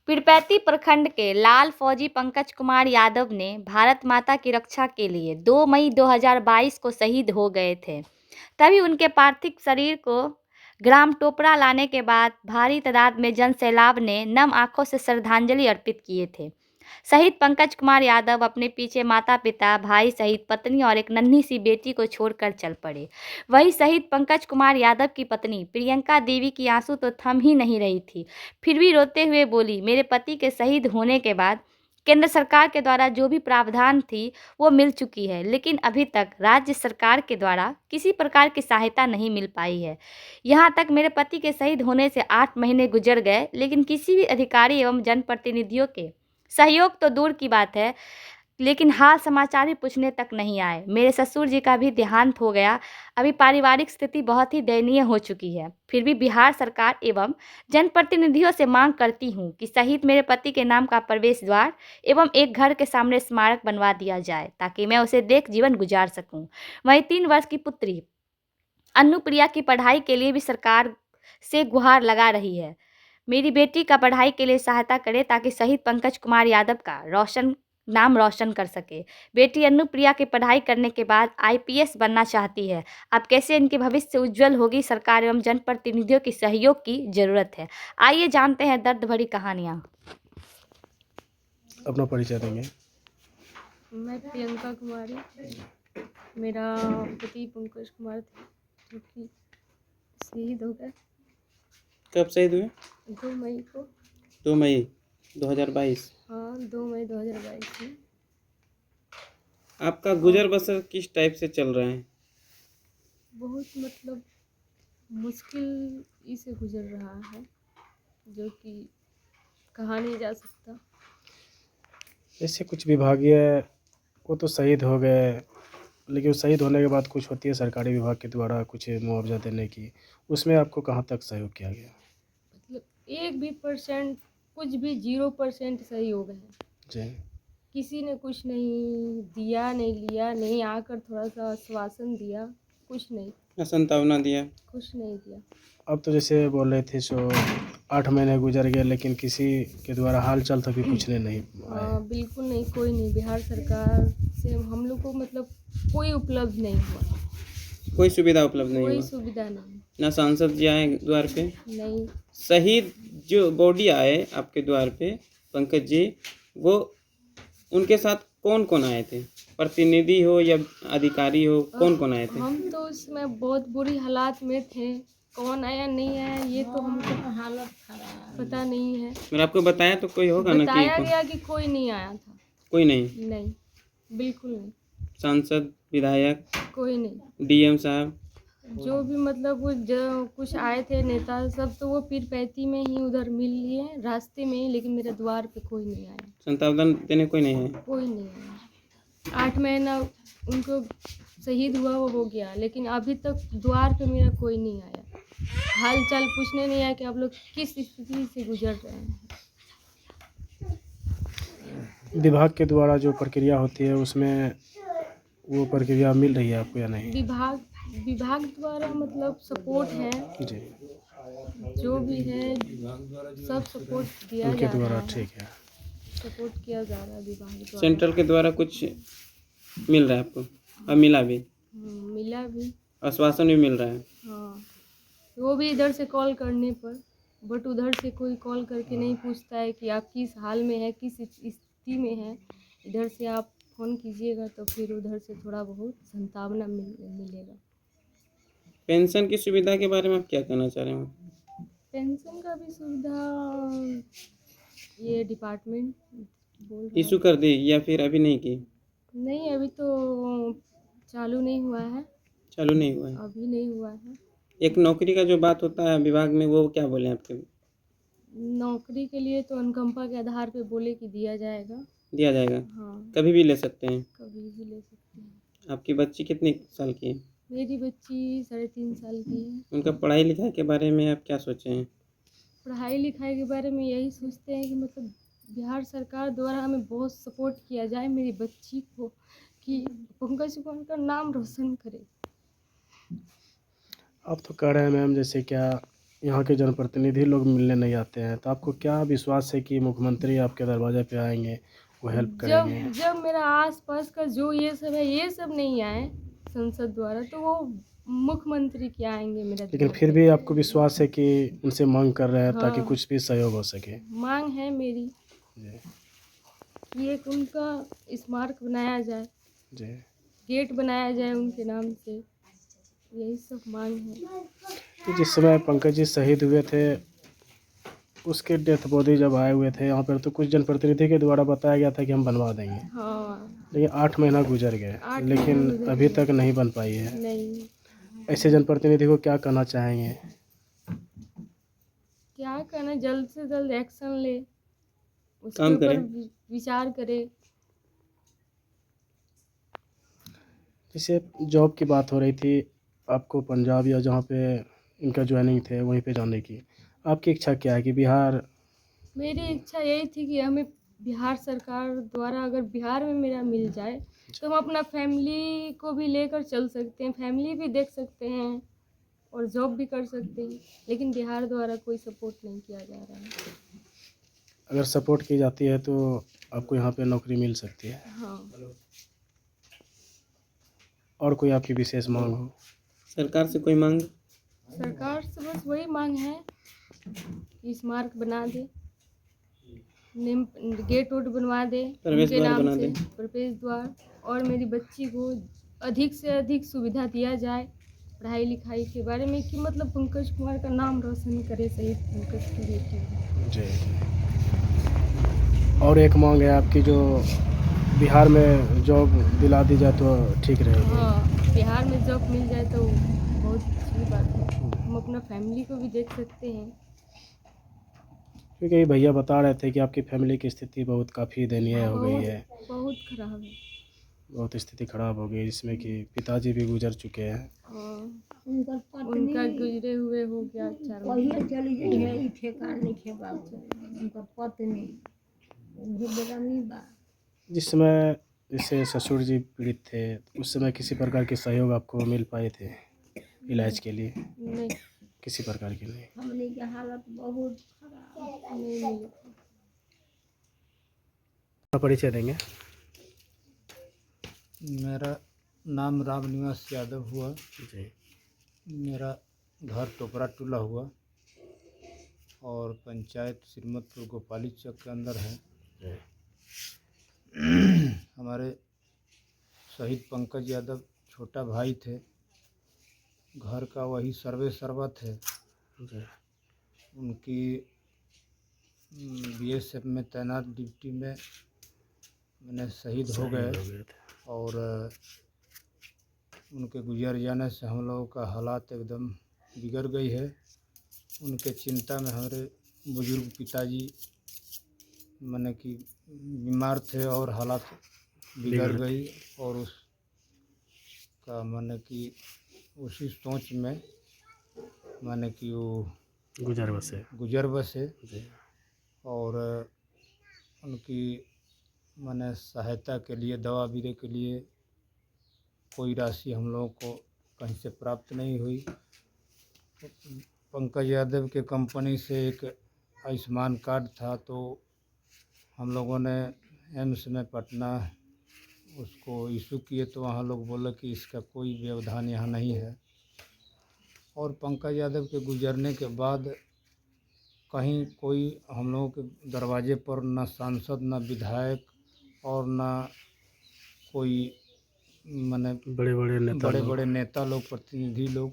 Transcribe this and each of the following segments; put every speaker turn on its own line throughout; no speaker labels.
पीरपैंती प्रखंड के लाल फौजी पंकज कुमार यादव ने भारत माता की रक्षा के लिए 2 मई 2022 को शहीद हो गए थे। तभी उनके पार्थिव शरीर को ग्राम टोपरा लाने के बाद भारी तादाद में जन सैलाब ने नम आंखों से श्रद्धांजलि अर्पित किए थे। शहीद पंकज कुमार यादव अपने पीछे माता पिता, भाई सहित पत्नी और एक नन्ही सी बेटी को छोड़कर चल पड़े। वहीं शहीद पंकज कुमार यादव की पत्नी प्रियंका देवी की आंसू तो थम ही नहीं रही थी। फिर भी रोते हुए बोली, मेरे पति के शहीद होने के बाद केंद्र सरकार के द्वारा जो भी प्रावधान थी वो मिल चुकी है, लेकिन अभी तक राज्य सरकार के द्वारा किसी प्रकार की सहायता नहीं मिल पाई है। यहाँ तक मेरे पति के शहीद होने से 8 महीने गुजर गए, लेकिन किसी भी अधिकारी एवं जनप्रतिनिधियों के सहयोग तो दूर की बात है, लेकिन हाल समाचार भी पूछने तक नहीं आए। मेरे ससुर जी का भी देहांत हो गया। अभी पारिवारिक स्थिति बहुत ही दयनीय हो चुकी है। फिर भी बिहार सरकार एवं जनप्रतिनिधियों से मांग करती हूँ कि शहीद मेरे पति के नाम का प्रवेश द्वार एवं एक घर के सामने स्मारक बनवा दिया जाए, ताकि मैं उसे देख जीवन गुजार सकूँ। वहीं 3 वर्ष की पुत्री अनुप्रिया की पढ़ाई के लिए भी सरकार से गुहार लगा रही है। मेरी बेटी का पढ़ाई के लिए सहायता करें, ताकि शहीद पंकज कुमार यादव का नाम रोशन कर सके। बेटी अनुप्रिया की पढ़ाई करने के बाद आईपीएस बनना चाहती है। अब कैसे इनके भविष्य उज्जवल होगी, सरकार एवं जनप्रतिनिधियों की सहयोग की जरूरत है। आइए जानते हैं दर्द भरी कहानियाँ।
अपना परिचय देंगे।
मैं प्रियंका कुमारी, मेरा पति पंकज कुमार थे, जो कि शहीद हो गए
कब शहीद हुए?
2 मई को।
2 मई 2022।
हाँ, 2 मई 2022 में।
आपका गुजर बसर किस टाइप से चल रहा है?
बहुत मतलब मुश्किल से गुजर रहा है, जो कि कहा नहीं जा सकता।
ऐसे कुछ विभागीय, वो तो शहीद हो गए, लेकिन शहीद होने के बाद कुछ होती है सरकारी विभाग के द्वारा कुछ मुआवजा देने की, उसमें आपको कहाँ तक सहयोग किया गया?
मतलब 1 भी परसेंट, कुछ भी 0% सही हो गए हैं।
जी।
किसी ने कुछ नहीं दिया, नहीं लिया, नहीं आकर थोड़ा सा आश्वासन दिया, कुछ नहीं,
संतावना दिया?
कुछ नहीं दिया।
अब तो जैसे बोल रहे थे सो 8 महीने गुजर गए, लेकिन किसी के द्वारा हाल चाल तक भी पूछने नहीं आए।
हाँ, बिल्कुल नहीं, कोई नहीं। बिहार सरकार से हम लोग को मतलब कोई उपलब्ध नहीं हुआ,
कोई सुविधा उपलब्ध नहीं
कोई
हुआ?
सुविधा नहीं।
ना सांसद जी आए द्वार पे?
नहीं,
शहीद जो बॉडी आए आपके द्वार पे पंकज जी, वो उनके साथ कौन कौन आए थे? प्रतिनिधि हो या अधिकारी हो, कौन कौन आए थे?
हम तो उसमें बहुत बुरी हालात में थे। कौन आया नहीं आया ये तो हमको हालत खराब पता नहीं है।
मगर आपको बताया तो कोई होगा ना
बताया
कि
गया कि कोई नहीं आया था।
कोई नहीं?
नहीं, बिल्कुल नहीं,
सांसद, विधायक,
कोई नहीं।
डीएम साहब?
जो भी मतलब वो जो कुछ आए थे नेता सब, तो वो पीरपैंती में ही उधर मिल लिए रास्ते में ही, लेकिन मेरे द्वार पे कोई नहीं आया,
संतावना देने कोई नहीं है?
कोई नहीं आया। 8 महीना उनको शहीद हुआ वो हो गया, लेकिन अभी तक द्वार पे मेरा कोई नहीं आया। हाल चाल पूछने नहीं आया कि आप लोग किस स्थिति से गुजर रहे हैं।
विभाग के द्वारा जो प्रक्रिया होती है उसमें वो प्रक्रिया मिल रही है आपको या नहीं?
विभाग द्वारा मतलब सपोर्ट है,
जी,
जो भी है सब सपोर्ट दिया
उनके
जा रहा
द्वारा
है,
ठीक है।
सपोर्ट किया जा रहा है विभाग द्वारा।
सेंट्रल के द्वारा कुछ मिल रहा है आपको? और मिला भी?
मिला भी।
आश्वासन भी मिल रहा है?
हाँ, वो भी इधर से कॉल करने पर, बट उधर से कोई कॉल करके नहीं पूछता है कि आप किस हाल में है, किस स्थिति में है। इधर से आप फ़ोन कीजिएगा तो फिर उधर से थोड़ा बहुत संतावना मिलेगा।
पेंशन की सुविधा के बारे में आप क्या कहना चाह रहे हैं?
पेंशन का भी सुविधा ये डिपार्टमेंट बोल रहा
इशू
है।
कर दी या फिर अभी नहीं की?
नहीं, अभी तो चालू नहीं हुआ है,
चालू नहीं हुआ है?
अभी नहीं हुआ है।
एक नौकरी का जो बात होता है विभाग में, वो क्या बोले आपके?
नौकरी के लिए तो अनुकंपा के आधार पे बोले कि दिया जाएगा।
दिया जाएगा?
हाँ,
कभी भी ले सकते हैं?
कभी भी ले सकते हैं।
आपकी बच्ची कितने साल की है?
मेरी बच्ची 3.5 साल की है।
उनका पढ़ाई लिखाई के बारे में आप क्या सोचे हैं?
पढ़ाई लिखाई के बारे में यही सोचते हैं कि मतलब बिहार सरकार द्वारा हमें बहुत सपोर्ट किया जाए मेरी बच्ची को, कि पंकज कुमार का नाम रोशन करे।
आप तो कह रहे हैं मैम, जैसे क्या यहाँ के जनप्रतिनिधि लोग मिलने नहीं आते हैं, तो आपको क्या विश्वास है कि मुख्यमंत्री आपके दरवाजे पे आएंगे, वो हेल्प
जब
करेंगे?
जब मेरा आस पास का जो ये सब है, ये सब नहीं आए संसद द्वारा, तो वो मुख्यमंत्री क्या आएंगे मेरा
लेकिन
द्वार
फिर
पे?
भी आपको विश्वास है कि उनसे मांग कर रहे हैं ताकि
हाँ,
कुछ भी सहयोग हो सके?
मांग है मेरी
जी
कि एक उनका स्मारक बनाया जाए,
जी।
गेट बनाया जाए उनके नाम से, यही सब मांग है।
कि जिस समय पंकज जी शहीद हुए थे, उसके डेथ बॉडी जब आए हुए थे यहाँ पर, तो कुछ जनप्रतिनिधि के द्वारा बताया गया था कि हम बनवा देंगे,
हाँ,
लेकिन 8 महीना गुजर गए,
8
लेकिन
महीने गुजर
अभी
गए।
तक नहीं बन पाई है।
नहीं,
ऐसे जनप्रतिनिधि को क्या कहना चाहेंगे?
क्या करना, जल्द से जल्द एक्शन ले, उसके
काम
ऊपर
करें।
विचार करे।
जैसे जॉब की बात हो रही थी, आपको पंजाब या जहाँ पे इनका ज्वाइनिंग थे वहीं पे जाने की, आपकी इच्छा क्या है कि बिहार?
मेरी इच्छा यही थी कि हमें बिहार सरकार द्वारा अगर बिहार में मेरा मिल जाए तो हम अपना फैमिली को भी लेकर चल सकते हैं, फैमिली भी देख सकते हैं और जॉब भी कर सकते हैं, लेकिन बिहार द्वारा कोई सपोर्ट नहीं किया जा रहा है।
अगर सपोर्ट की जाती है तो आपको यहाँ पे नौकरी मिल सकती है।
हाँ,
और कोई आपकी विशेष मांग हो?
सरकार से कोई मांग?
सरकार से बस वही मांग है कि स्मारक बना दे, नेम गेट वोट बनवा दे
प्रवेश
उनके
द्वार
नाम
बना
से,
दे।
प्रवेश द्वार, और मेरी बच्ची को अधिक से अधिक सुविधा दिया जाए पढ़ाई लिखाई के बारे में, कि मतलब पंकज कुमार का नाम रोशन करे, शहीद पंकज की बेटी।
जी जी। और एक मांग है आपकी, जो बिहार में जॉब दिला दी जाए तो ठीक रहेगी।
हाँ, बिहार में जॉब मिल जाए तो बहुत अच्छी बात है, हम अपना फैमिली को भी देख सकते हैं।
क्योंकि भैया बता रहे थे कि आपकी फैमिली की स्थिति बहुत काफ़ी दयनीय हो गई है,
बहुत खराब है।
बहुत स्थिति खराब हो गई, जिसमें कि पिताजी भी गुजर चुके हैं।
हाँ,
उनका
गुजरे हुए हो गया 4
वही
महीने।
चली गई है, ई ठेकान नहीं खे बाबू, उनकर पत्नी उनकी बेरानी बा।
जिस समय जैसे ससुर जी पीड़ित थे, उस समय किसी प्रकार के सहयोग आपको मिल पाए थे इलाज के लिए?
नहीं,
किसी प्रकार की नहीं।
हमने की हालत बहुत खराब।
नहीं मिले।
अपना परिचय देंगे?
मेरा नाम रामनिवास यादव हुआ।
जी
मेरा घर टोपरा टूला हुआ और पंचायत श्रीमतपुर गोपाली चौक के अंदर है।
जी।
हमारे शहीद पंकज यादव छोटा भाई थे, घर का वही सर्वे सर्वा थे।
जी
उनकी बीएसएफ में तैनात ड्यूटी में मैंने शहीद हो गए
थे।
और उनके गुजर जाने से हम लोगों का हालात एकदम बिगड़ गई है। उनके चिंता में हमारे बुजुर्ग पिताजी माने कि बीमार थे और हालात बिगड़ गई, और उसका माने कि उसी सोच में माने कि वो गुजर बसे।
जी
और उनकी माने सहायता के लिए, दवा बीरे के लिए कोई राशि हम लोगों को कहीं से प्राप्त नहीं हुई। पंकज यादव के कंपनी से एक आयुष्मान कार्ड था, तो हम लोगों ने एम्स में पटना उसको इशू किए, तो वहाँ लोग बोले कि इसका कोई व्यवधान यहाँ नहीं है। और पंकज यादव के गुजरने के बाद कहीं कोई हम लोगों के दरवाजे पर न सांसद, न विधायक और न कोई माने बड़े बड़े नेता लोग, प्रतिनिधि लोग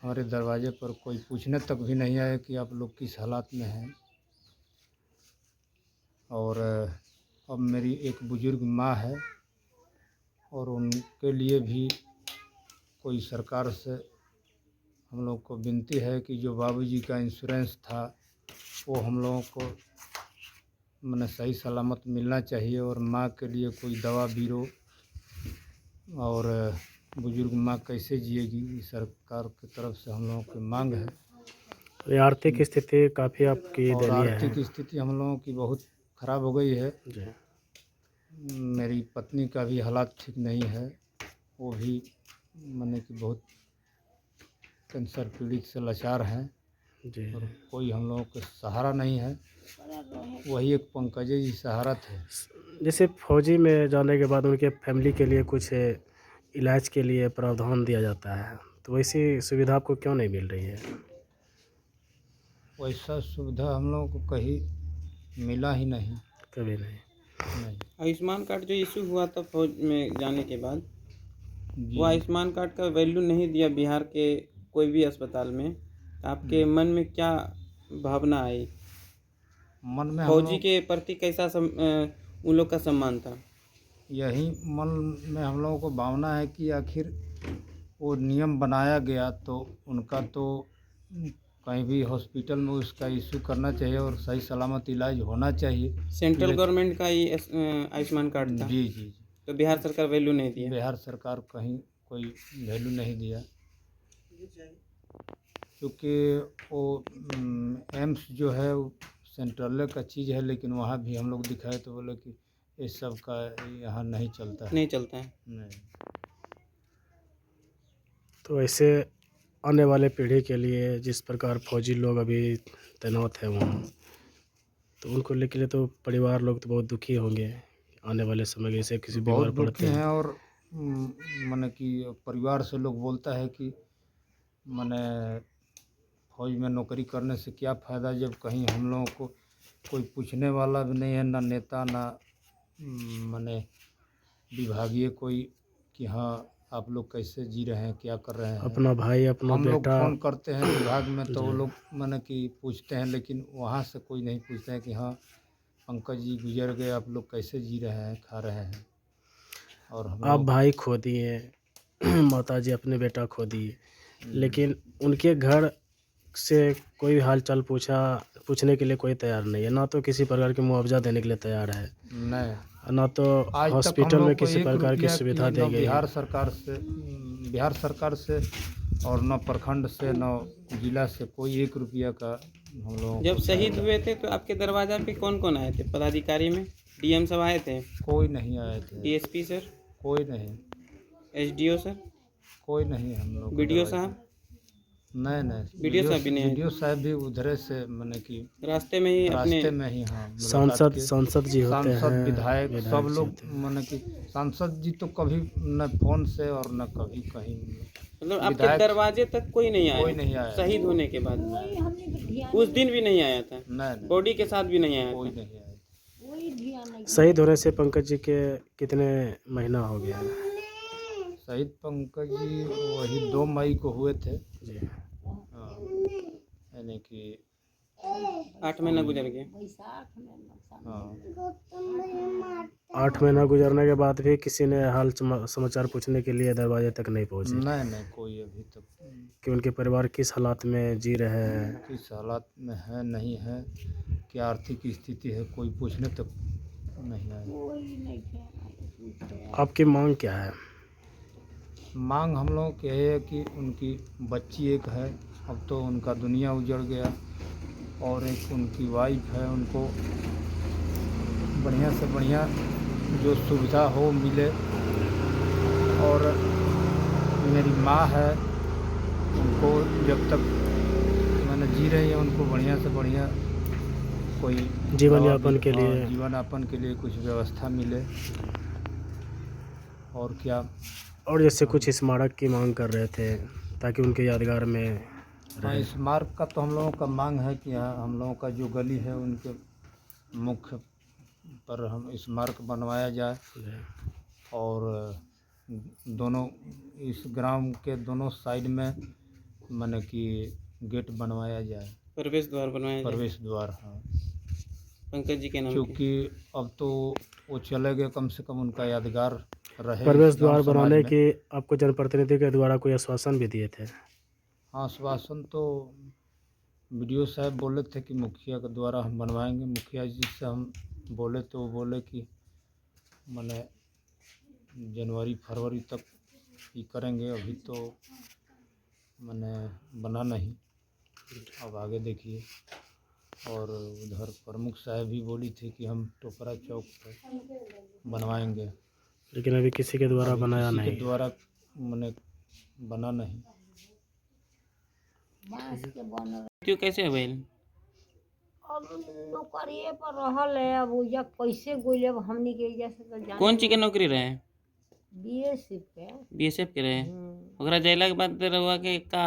हमारे दरवाजे पर कोई पूछने तक भी नहीं आए कि आप लोग किस हालात में हैं। और अब मेरी एक बुजुर्ग माँ है, और उनके लिए भी कोई सरकार से हम लोग को विनती है कि जो बाबूजी का इंश्योरेंस था वो हम लोगों को माने सही सलामत मिलना चाहिए, और माँ के लिए कोई दवा बीरो, और बुजुर्ग माँ कैसे जिएगी, इस सरकार की तरफ से हम लोगों की मांग है।
ये आर्थिक स्थिति काफ़ी आपकी
और
दयनीय है।
आर्थिक स्थिति हम लोगों की बहुत ख़राब हो गई है।
जी
मेरी पत्नी का भी हालात ठीक नहीं है, वो भी माने कि बहुत कैंसर पीड़ित से लाचार हैं।
जी।
और कोई हम लोगों के सहारा नहीं है, वही एक पंकज जी सहारा थे।
जैसे फौजी में जाने के बाद उनके फैमिली के लिए कुछ इलाज के लिए प्रावधान दिया जाता है, तो वैसी सुविधा आपको क्यों नहीं मिल रही है?
वैसा सुविधा हम लोगों को कहीं मिला ही नहीं।
कभी नहीं।
नहीं
आयुष्मान कार्ड जो इशू हुआ था फौज में जाने के बाद,
जी।
वो आयुष्मान कार्ड का वैल्यू नहीं दिया बिहार के कोई भी अस्पताल में, आपके मन में क्या भावना आई?
मन में हम
फौजी
लोग
के प्रति कैसा उन लोग का सम्मान था?
यही मन में हम लोगों को भावना है कि आखिर वो नियम बनाया गया तो उनका तो कहीं भी हॉस्पिटल में उसका इशू करना चाहिए और सही सलामत इलाज होना चाहिए।
सेंट्रल
लेकिन-
गवर्नमेंट का ये आयुष्मान कार्ड था,
जी जी
तो बिहार सरकार वैल्यू नहीं
जी।
दिया।
बिहार सरकार कहीं कोई वैल्यू नहीं दिया, क्योंकि वो एम्स जो है वो सेंट्रल का चीज़ है, लेकिन वहाँ भी हम लोग दिखाए तो बोले कि इस सब का यहाँ नहीं चलता है।
नहीं चलता है।
नहीं।
तो ऐसे आने वाले पीढ़ी के लिए जिस प्रकार फौजी लोग अभी तैनात हैं वहाँ, तो उनको लेके लिए तो परिवार लोग तो बहुत दुखी होंगे आने वाले समय में, जैसे किसी बीमार
बहुत
पड़ते
दुखी
हैं।
हैं और माने कि परिवार से लोग बोलता है कि माने फौज में नौकरी करने से क्या फ़ायदा जब कहीं हम लोगों को कोई पूछने वाला भी नहीं है, ना नेता ना माने विभागीय कोई कि हाँ आप लोग कैसे जी रहे हैं, क्या कर रहे हैं।
अपना भाई अपना
हम लोग
बेटा।
फ़ोन करते हैं विभाग में तो वो
जी।
लोग माने कि पूछते हैं, लेकिन वहाँ से कोई नहीं पूछते हैं कि हाँ पंकज जी गुजर गए, आप लोग कैसे जी रहे हैं, खा रहे हैं। और हम
आप
लोग
भाई खो दिए, माता जी अपने बेटा खो दिए, लेकिन उनके घर से कोई हालचाल पूछने के लिए कोई तैयार नहीं है, ना तो किसी प्रकार की मुआवजा देने के लिए तैयार है,
नहीं,
ना तो
आज तक हम
हॉस्पिटल में
लोग को
किसी
एक
प्रकार की
रुपया
सुविधा
की
दी
न
गई है।
बिहार सरकार से और न प्रखंड से न जिला से कोई 1 रुपया का हम लोगों
जब
को
शहीद हुए थे तो आपके दरवाजा पे कौन कौन आए थे? पदाधिकारी में डीएम सब आए थे,
कोई नहीं आए थे।
डीएसपी सर,
कोई नहीं,
एसडीओ सर,
कोई नहीं हम लोग को
बीडीओ
दरवाजे-
साहब,
नहीं
बीडीओ साहब भी नहीं आए?
वीडियो साहब भी उधरे से मैंने कि
रास्ते में ही अपने
रास्ते में ही हाँ मुलाकात
सांसद
के।
सांसद जी होते हैं,
सांसद विधायक सब
जी
लोग
होते हैं।
मैंने कि सांसद जी तो कभी न फोन से और न कभी कहीं
मतलब आपके
विधायक-
दरवाजे तक कोई नहीं आया?
कोई नहीं आया।
शहीद होने के बाद
हमने तो ध्यान
उस दिन भी नहीं आया था?
नहीं
बॉडी के साथ भी नहीं आया
कोई
था?
नहीं आया।
कोई ध्यान नहीं।
शहीद होने से पंकज जी के कितने महीना हो गया है?
शहीद पंकज जी वही 2 मई को हुए थे।
जी।
हाँ, यानी कि
8 महीना गुजर गया।
बैसाख में नुकसान।
हाँ
8 महीना गुजरने के बाद भी किसी ने हाल समाचार पूछने के लिए दरवाजे तक नहीं पहुंचे
नहीं कोई अभी तक
कि उनके परिवार किस हालात में जी रहे हैं?
किस हालात में है नहीं है, क्या आर्थिक स्थिति है, कोई पूछने तक नहीं आया।
कोई नहीं थे।
आपकी मांग क्या है?
मांग हम लोगों की है कि उनकी बच्ची एक है, अब तो उनका दुनिया उजड़ गया, और एक उनकी वाइफ है, उनको बढ़िया से बढ़िया जो सुविधा हो मिले। और मेरी माँ है, उनको जब तक मैंने जी रही है उनको बढ़िया से बढ़िया कोई
जीवन
दवा
यापन
भी-
के लिए।
हाँ, जीवन यापन के लिए कुछ व्यवस्था मिले। और क्या,
और जैसे कुछ स्मारक की मांग कर रहे थे ताकि उनके यादगार में
हाँ
रहे।
स्मारक का तो हम लोगों का मांग है कि हाँ हम लोगों का जो गली है उनके मुख्य पर हम स्मारक बनवाया जाए, और दोनों इस ग्राम के दोनों साइड में माने कि गेट बनवाया जाए,
प्रवेश द्वार बनवाया जाए
प्रवेश द्वार। हाँ
पंकज जी के नाम के।
क्योंकि अब तो वो चले गए, कम से कम उनका यादगार रहे।
प्रवेश
इस गाँव
द्वार
समाज
बनाने
में।
की आपको जनप्रतिनिधि के द्वारा कोई आश्वासन भी दिए थे?
हाँ आश्वासन तो वीडियो साहब बोले थे कि मुखिया के द्वारा हम बनवाएंगे। मुखिया जी से हम बोले तो वो बोले कि मैंने जनवरी फरवरी तक ये करेंगे, अभी तो मैंने बना नहीं, अब आगे देखिए। और उधर प्रमुख साहब भी बोली थी कि हम टोपरा चौक पर बनवाएंगे,
लेकिन अभी किसी के द्वारा
अभी
बनाया
किसी
नहीं।
के द्वारा मैंने बना नहीं।
बांस के बनल।
मृत्यु कैसे भइल?
अब नौकरिए पर रहल है, अब उजा कैसे गोइले अब हमनी के एजा से तो जाने
कौन चीज के नौकरी रहे?
बीएसएफ के।
बीएसएफ के रहे?
हम्म।
ओकरा जैला के बाद रहुआ के का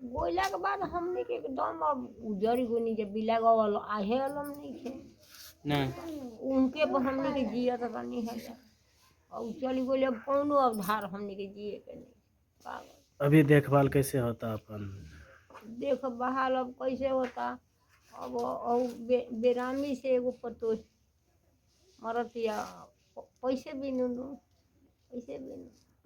गोइला के बाद हमनी के एकदम अब उजड़ गोनी जब बिलागल आहे अलम नहीं थे,
ना?
उनके पर हमनी के जियत रहनी है जा। और चली गोइले अब कौनो अवधार हमनी के जिए के नहीं। पागल।
अभी देखभाल कैसे होता अपन?
देख बहाल अब कैसे होता। अब और बेरामी से एगो पतो मरतिया पैसे भी पैसे भी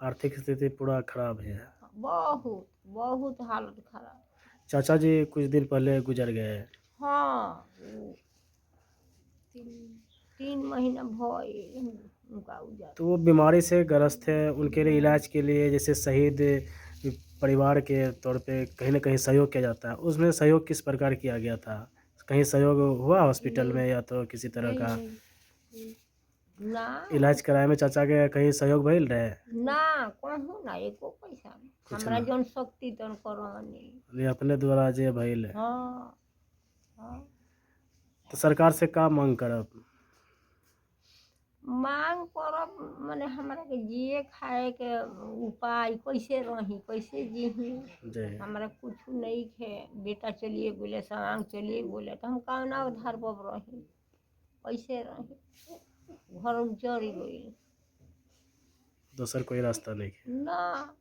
आर्थिक स्थिति पूरा खराब है।
बहुत बहुत हालत खराब।
चाचा जी कुछ दिन पहले गुजर गए।
हाँ, वो 3 महीना भइल उनका उजर।
तो वो बीमारी से ग्रस्त है, उनके लिए इलाज के लिए जैसे शहीद परिवार के तौर पे कहीं ना कहीं सहयोग किया जाता है, उसमें सहयोग किस प्रकार किया गया था? कहीं सहयोग हुआ हॉस्पिटल में या तो किसी तरह का
ना
इलाज कराए में चाचा के कहीं सहयोग भइल रहे?
ना कहूँ ना एको पैसा नहीं।
कुछ
हमरा
ना।
जौन शक्ति तौन करवानी।
ये अपने द्वारा जे भइल है।
हाँ हाँ।
तो सरकार से का मांग करब?
मांग करब माने हमरा के जिए खाए के उपाय कैसे रही कैसे जीही।
जी।
हमरा कुछ नहीं खे। बेटा चलिए बोले, सामान चलिए बोले, तो हम कौन आधार पर रही कैसे रही। घर उजड़ गई।
दोसर कोई रास्ता नहीं है।
ना।